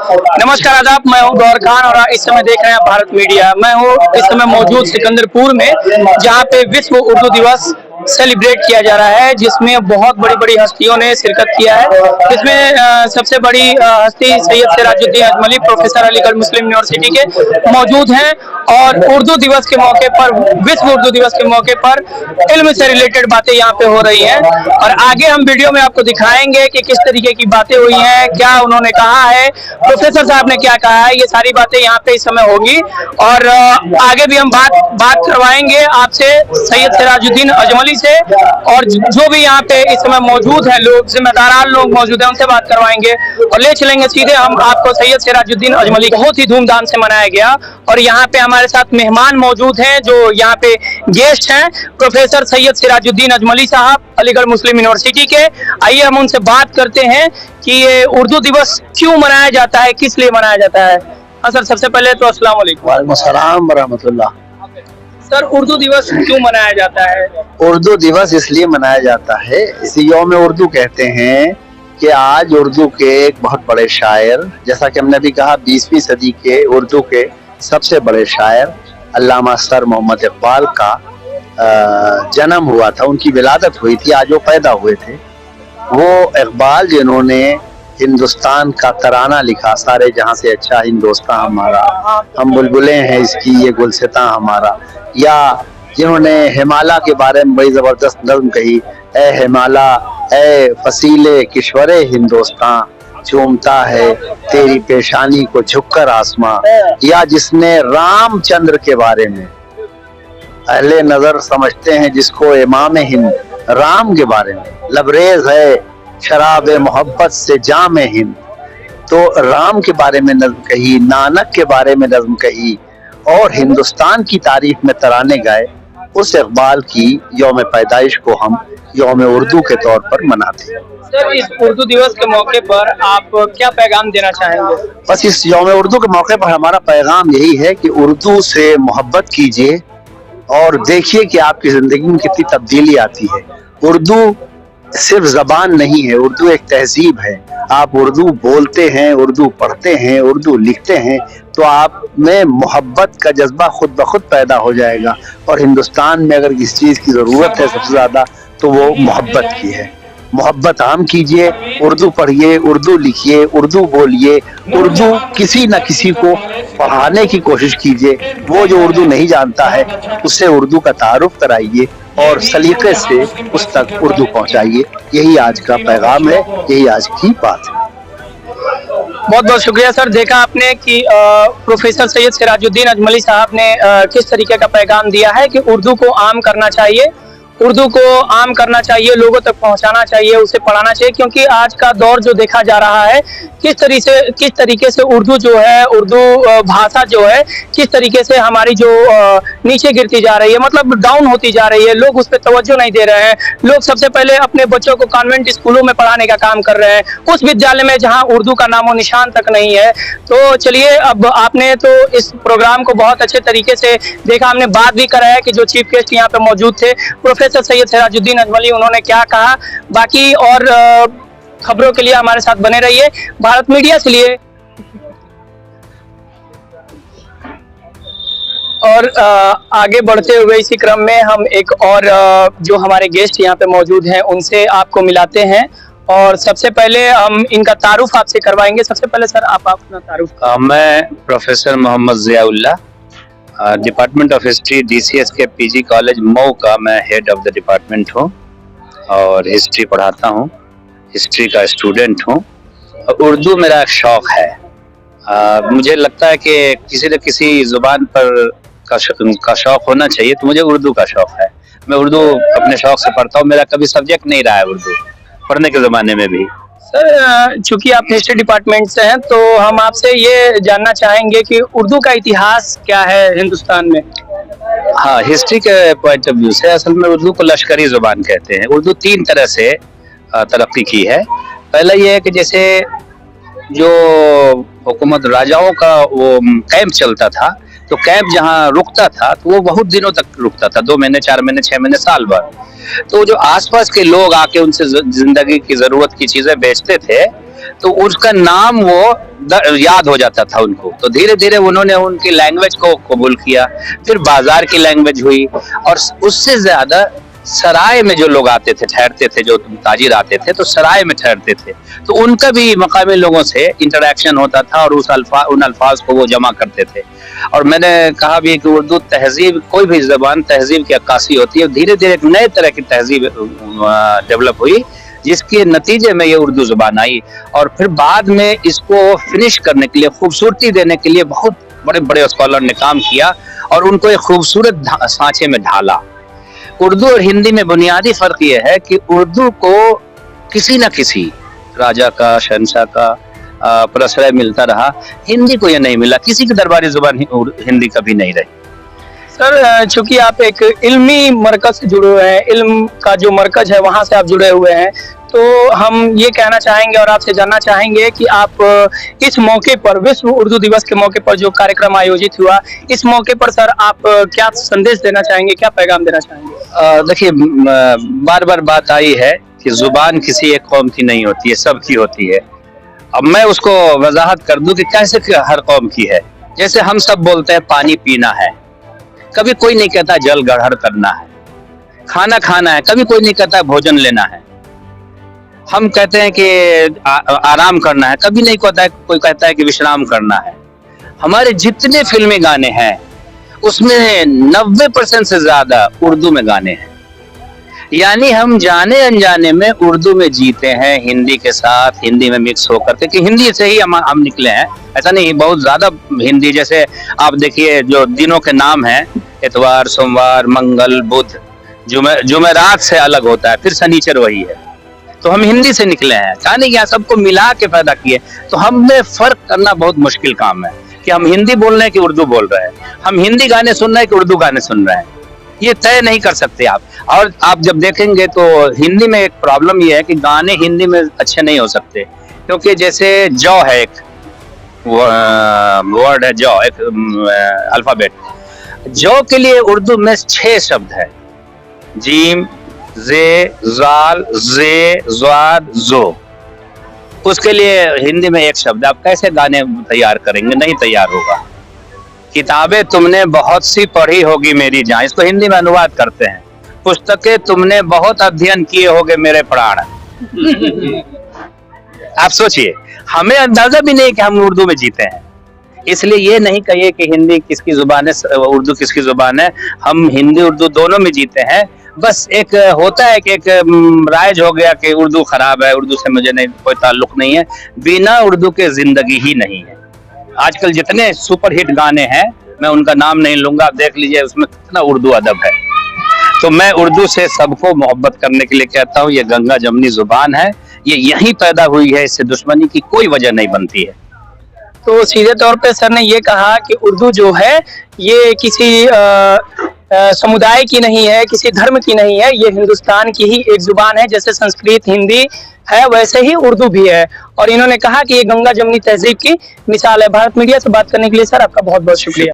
नमस्कार आदाब, मैं हूं गौर खान और इस समय देख रहे हैं भारत मीडिया। मैं हूं इस समय मौजूद सिकंदरपुर में, जहां पे विश्व उर्दू दिवस सेलिब्रेट किया जा रहा है, जिसमें बहुत बड़ी बड़ी हस्तियों ने शिरकत किया है। इसमें सबसे बड़ी हस्ती सैयद सिराजुद्दीन अजमली प्रोफेसर अलीगढ़ मुस्लिम यूनिवर्सिटी के मौजूद हैं और उर्दू दिवस के मौके पर, विश्व उर्दू दिवस के मौके पर इल्म से रिलेटेड बातें यहाँ पे हो रही हैं और आगे हम वीडियो में आपको दिखाएंगे कि किस तरीके की बातें हुई हैं, क्या उन्होंने कहा है, प्रोफेसर साहब ने क्या कहा है। ये सारी बातें यहाँ पे इस समय होगी और आगे भी हम बात करवाएंगे आपसे सैयद सिराजुद्दीन अजमली से, और जो भी यहाँ पे इस समय मौजूद है लोग, जिम्मेदार लोग मौजूद हैं, उनसे बात करवाएंगे और ले चलेंगे सीधे हम आपको सैयद सिराजुद्दीन अजमली। बहुत ही धूमधाम से मनाया गया और यहाँ पे हमारे साथ मेहमान मौजूद हैं जो यहाँ पे गेस्ट हैं, प्रोफेसर सैयद सिराजुद्दीन अजमली साहब अलीगढ़ मुस्लिम यूनिवर्सिटी के। आइए हम उनसे बात करते हैं कि ये उर्दू दिवस क्यों मनाया जाता है, किस लिए मनाया जाता है। हाँ सर, सबसे पहले तो अस्सलाम वालेकुम। वालेकुम अस्सलाम वरहमतुल्लाह। सर, उर्दू दिवस क्यों मनाया जाता है? उर्दू दिवस इसलिए मनाया जाता है, इसे यौम उर्दू कहते हैं कि आज उर्दू के एक बहुत बड़े शायर, जैसा कि हमने भी कहा 20वीं सदी के उर्दू के सबसे बड़े शायर अल्लामा सर मोहम्मद इकबाल का जन्म हुआ था, उनकी विलादत हुई थी, आज वो पैदा हुए थे। वो इकबाल जिन्होंने हिंदुस्तान का तराना लिखा, सारे जहां से अच्छा हिंदुस्तान हमारा, हम बुलबुलें हैं इसकी ये गुलसिता हमारा, या जिन्होंने हिमालय के बारे में बड़ी जबरदस्त नज़्म कही, ए हिमालय ए फसीले किश्वरे हिंदुस्तान, चूमता है तेरी पेशानी को झुककर आसमां, या जिसने रामचंद्र के बारे में, अहले नजर समझते हैं जिसको इमाम हिंद, राम के बारे में, लबरेज है शराब मोहब्बत से जाम हिंद, तो राम के बारे में नज़्म कही, नानक के बारे में नज़्म कही और हिंदुस्तान की तारीफ में तराने गाए। उस इकबाल की यौम पैदाइश को हम यौम उर्दू के तौर पर मनाते हैं। सर, इस उर्दू दिवस के मौके पर आप क्या पैगाम देना चाहेंगे? बस इस यौम उर्दू के मौके पर हमारा पैगाम यही है कि उर्दू से मोहब्बत कीजिए और देखिए कि आपकी जिंदगी में कितनी तब्दीली आती है। उर्दू सिर्फ जबान नहीं है, उर्दू एक तहजीब है। आप उर्दू बोलते हैं, उर्दू पढ़ते हैं, उर्दू लिखते हैं तो आप में मोहब्बत का जज्बा खुद ब खुद पैदा हो जाएगा। और हिंदुस्तान में अगर किसी चीज़ की ज़रूरत है सबसे ज़्यादा तो वो मोहब्बत की है। मोहब्बत आम कीजिए, उर्दू पढ़िए, उर्दू लिखिए, उर्दू बोलिए, उर्दू किसी न किसी को पढ़ाने की कोशिश कीजिए। वो जो उर्दू नहीं जानता है उससे उर्दू का तारुफ कराइए और सलीके से उस तक उर्दू पहुंचाइए। यही आज का पैगाम है, यही आज की बात है। बहुत बहुत शुक्रिया सर। देखा आपने कि प्रोफेसर सैयद सिराजुद्दीन अजमली साहब ने किस तरीके का पैगाम दिया है कि उर्दू को आम करना चाहिए, उर्दू को आम करना चाहिए, लोगों तक पहुंचाना चाहिए, उसे पढ़ाना चाहिए, क्योंकि आज का दौर जो देखा जा रहा है किस तरीके से उर्दू जो है, उर्दू भाषा जो है किस तरीके से हमारी जो नीचे गिरती जा रही है, मतलब डाउन होती जा रही है। लोग उस पर तवज्जो नहीं दे रहे हैं। लोग सबसे पहले अपने बच्चों को कॉन्वेंट स्कूलों में पढ़ाने का काम कर रहे हैं, उस विद्यालय में जहाँ उर्दू का नामो निशान तक नहीं है। तो चलिए, अब आपने तो इस प्रोग्राम को बहुत अच्छे तरीके से देखा, हमने बात भी कराया कि जो चीफ गेस्ट यहाँ पे मौजूद थे प्रोफेसर सैयद सिराजुद्दीन अजमली, उन्होंने क्या कहा। बाकी और खबरों के लिए हमारे साथ बने रहिए, भारत मीडिया से लिए। और आगे बढ़ते हुए इसी क्रम में हम एक और जो हमारे गेस्ट यहाँ पे मौजूद हैं उनसे आपको मिलाते हैं और सबसे पहले हम इनका तारुफ आपसे करवाएंगे। सबसे पहले सर आप अपना तारुफ। मैं professor Mohammad Ziaullah, department of history DCS के PG कॉलेज मऊ का मैं हेड ऑफ द डिपार्टमेंट हूँ और हिस्ट्री पढ़ाता हूँ, हिस्ट्री का स्टूडेंट हूँ। उर्दू मेरा एक शौक़ है। मुझे लगता है कि किसी न किसी ज़ुबान पर का शौक़ होना चाहिए, तो मुझे उर्दू का शौक़ है। मैं उर्दू अपने शौक़ से पढ़ता हूँ, मेरा कभी सब्जेक्ट नहीं रहा है उर्दू पढ़ने के ज़माने में भी। सर, चूंकि आप हिस्ट्री डिपार्टमेंट से हैं तो हम आपसे ये जानना चाहेंगे कि उर्दू का इतिहास क्या है हिंदुस्तान में। हाँ, हिस्ट्री के पॉइंट ऑफ व्यू से असल में उर्दू को लश्करी ज़ुबान कहते हैं। उर्दू 3 तरह से तरक्की की है। पहला ये है कि जैसे जो हुकूमत राजाओं का वो कैंप चलता था, तो कैंप जहाँ रुकता था तो वो बहुत दिनों तक रुकता था, 2 महीने, 4 महीने, 6 महीने, साल भर। तो जो आसपास के लोग आके उनसे जिंदगी की जरूरत की चीजें बेचते थे, तो उसका नाम वो याद हो जाता था उनको। तो धीरे धीरे उन्होंने उनकी लैंग्वेज को कबूल किया, फिर बाजार की लैंग्वेज हुई, और उससे ज्यादा सराय में जो लोग आते थे, ठहरते थे, जो ताजिर आते थे तो सराय में ठहरते थे, तो उनका भी मकामी लोगों से इंटरेक्शन होता था और उन अल्फाज को वो जमा करते थे। और मैंने कहा भी कि उर्दू तहजीब, कोई भी जबान तहजीब की अक्कासी होती है, धीरे धीरे एक नए तरह की तहजीब डेवलप हुई, जिसके नतीजे में ये उर्दू जुबान आई। और फिर बाद में इसको फिनिश करने के लिए, खूबसूरती देने के लिए बहुत बड़े बड़े स्कॉलर ने काम किया और उनको एक खूबसूरत सांचे में ढाला। उर्दू और हिंदी में बुनियादी फर्क यह है कि उर्दू को किसी न किसी राजा का, शहंशाह का प्रश्रय मिलता रहा, हिंदी को यह नहीं मिला, किसी की दरबारी जुबान हिंदी कभी नहीं रही। सर, चूंकि आप एक इल्मी मरकज से जुड़े हुए हैं, इल्म का जो मरकज है वहां से आप जुड़े हुए हैं, तो हम ये कहना चाहेंगे और आपसे जानना चाहेंगे कि आप इस मौके पर, विश्व उर्दू दिवस के मौके पर जो कार्यक्रम आयोजित हुआ, इस मौके पर सर आप क्या संदेश देना चाहेंगे, क्या पैगाम देना चाहेंगे? देखिए, बार बार बात आई है कि जुबान किसी एक कौम की नहीं होती है, सबकी होती है। अब मैं उसको वजाहत कर दूं कि कैसे हर कौम की है। जैसे हम सब बोलते हैं पानी पीना है, कभी कोई नहीं कहता जल गढ़ करना है। खाना खाना है, कभी कोई नहीं कहता भोजन लेना है। हम कहते हैं कि आराम करना है, कभी नहीं कहता है, कोई कहता है कि विश्राम करना है। हमारे जितने फिल्मी गाने हैं उसमें 90% से ज्यादा उर्दू में गाने हैं, यानी हम जाने अनजाने में उर्दू में जीते हैं, हिंदी के साथ, हिंदी में मिक्स होकर के, कि हिंदी से ही हम निकले हैं, ऐसा नहीं, बहुत ज्यादा हिंदी। जैसे आप देखिए जो दिनों के नाम हैं, इतवार, सोमवार, मंगल, बुध, जुमेरात से अलग होता है, फिर शनिचर वही है। तो हम हिंदी से निकले हैं, यानी यहाँ सबको मिला के पैदा किए। तो हमें फर्क करना बहुत मुश्किल काम है कि हम हिंदी बोल रहे हैं कि उर्दू बोल रहे हैं, हम हिंदी गाने सुन रहे हैं कि उर्दू गाने सुन रहे हैं, ये तय नहीं कर सकते आप। और आप जब देखेंगे तो हिंदी में एक प्रॉब्लम ये है कि गाने हिंदी में अच्छे नहीं हो सकते, क्योंकि जैसे जौ है, एक वर्ड है जौ, एक अल्फाबेट, जौ के लिए उर्दू में 6 शब्द है, जीम, जे, जाल, जे, ज़ाद, जो। उसके लिए हिंदी में 1 शब्द, आप कैसे गाने तैयार करेंगे? नहीं तैयार होगा। किताबें तुमने बहुत सी पढ़ी होगी मेरी जान, इसको हिंदी में अनुवाद करते हैं, पुस्तकें तुमने बहुत अध्ययन किए होगे मेरे प्राण। आप सोचिए, हमें अंदाजा भी नहीं कि हम उर्दू में जीते हैं। इसलिए ये नहीं कहिए कि हिंदी किसकी जुबान है, उर्दू किसकी जुबान है, हम हिंदी उर्दू दोनों में जीते हैं। बस एक होता है कि एक राइज हो गया कि उर्दू खराब है, उर्दू से मुझे नहीं कोई ताल्लुक नहीं है। बिना उर्दू के जिंदगी ही नहीं है। आजकल जितने सुपरहिट गाने हैं, मैं उनका नाम नहीं लूंगा, आप देख लीजिए उसमें कितना उर्दू अदब है। तो मैं उर्दू से सबको मोहब्बत करने के लिए कहता हूँ, ये गंगा जमनी जुबान है, ये यहीं पैदा हुई है, इससे दुश्मनी की कोई वजह नहीं बनती है। तो सीधे तौर पे सर ने ये कहा कि उर्दू जो है ये किसी समुदाय की नहीं है, किसी धर्म की नहीं है, ये हिंदुस्तान की ही एक जुबान है। जैसे संस्कृत, हिंदी है, वैसे ही उर्दू भी है। और इन्होंने कहा कि ये गंगा जमनी तहजीब की मिसाल है। भारत मीडिया से बात करने के लिए सर आपका बहुत बहुत शुक्रिया।